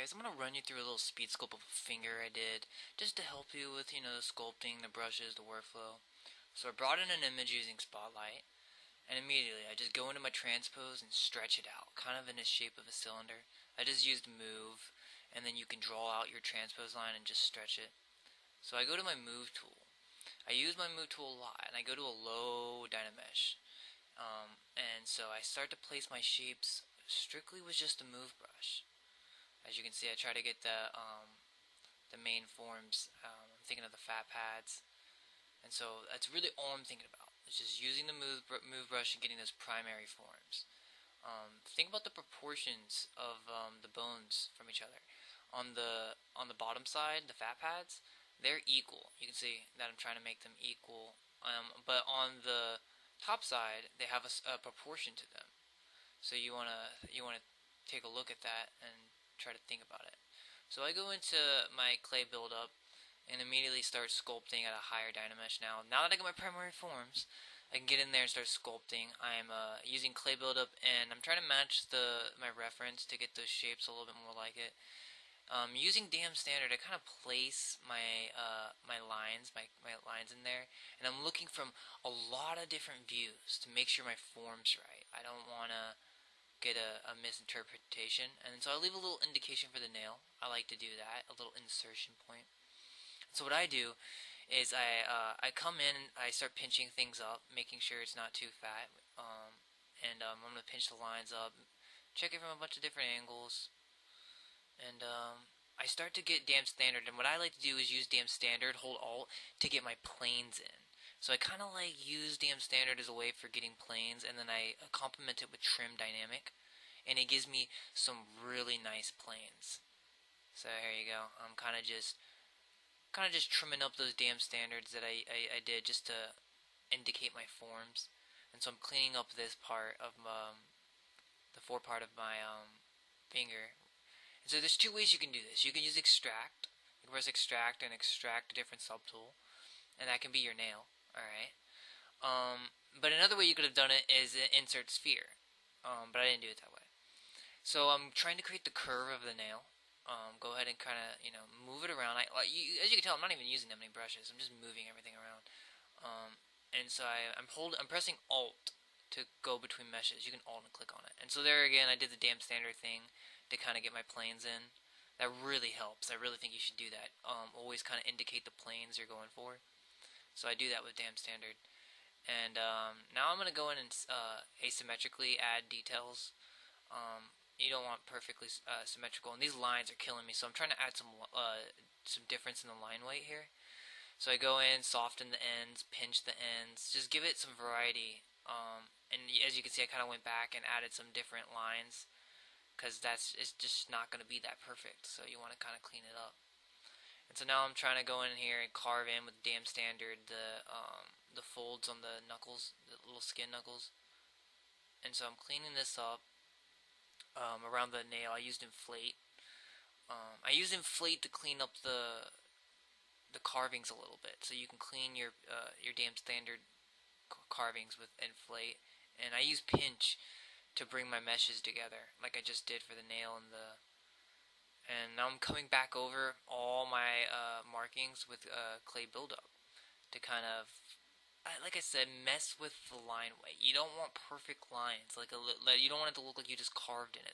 guys, I'm going to run you through a little speed sculpt of a finger I did, just to help you with, the sculpting, the brushes, the workflow. So I brought in an image using Spotlight, and immediately I just go into my transpose and stretch it out, kind of in the shape of a cylinder. I just used move, and then you can draw out your transpose line and just stretch it. So I go to my move tool. I use my move tool a lot, and I go to a low Dynamesh. And so I start to place my shapes strictly with just the move brush. As you can see, I try to get the main forms. I'm thinking of the fat pads, and so that's really all I'm thinking about. It's just using the move brush and getting those primary forms. Think about the proportions of the bones from each other. On the bottom side, the fat pads, they're equal. You can see that I'm trying to make them equal. But on the top side, they have a proportion to them. So you wanna take a look at that and try to think about it. So I go into my clay buildup and immediately start sculpting at a higher Dynamesh now. Now that I got my primary forms, I can get in there and start sculpting. I'm using clay buildup, and I'm trying to match my reference to get those shapes a little bit more like it. Using DM standard, I kind of place my my lines in there, and I'm looking from a lot of different views to make sure my form's right. I don't want to get a misinterpretation, and so I leave a little indication for the nail. I like to do that, a little insertion point. So what I do is I come in, I start pinching things up, making sure it's not too fat, and I'm going to pinch the lines up, check it from a bunch of different angles, and I start to get damn standard. And what I like to do is use damn standard, hold alt to get my planes in. So I kind of like use damn standard as a way for getting planes, and then I complement it with trim dynamic, and it gives me some really nice planes. So here you go. I'm kind of just trimming up those damn standards that I did just to indicate my forms. And so I'm cleaning up this part of the forepart of my finger. And so there's two ways you can do this. You can use extract. You can press extract and extract a different subtool, and that can be your nail. Alright. But another way you could have done it is insert sphere. But I didn't do it that way. So I'm trying to create the curve of the nail. Go ahead and kind of, move it around. As you can tell, I'm not even using that many brushes. I'm just moving everything around. And so I'm pressing Alt to go between meshes. You can Alt and click on it. And so there again, I did the damn standard thing to kind of get my planes in. That really helps. I really think you should do that. Always kind of indicate the planes you're going for. So I do that with damn standard. And now I'm going to go in and asymmetrically add details. You don't want perfectly symmetrical, and these lines are killing me, so I'm trying to add some difference in the line weight here. So I go in, soften the ends, pinch the ends, just give it some variety. And as you can see, I kind of went back and added some different lines, because it's just not going to be that perfect, so you want to kind of clean it up. And so now I'm trying to go in here and carve in with damn standard the folds on the knuckles, the little skin knuckles. And so I'm cleaning this up. Around the nail, I used inflate. I used inflate to clean up the carvings a little bit, so you can clean your damn standard carvings with inflate. And I use pinch to bring my meshes together, like I just did for the nail and the. And now I'm coming back over all my markings with clay buildup to kind of, like I said, mess with the line weight. You don't want perfect lines, you don't want it to look like you just carved in it.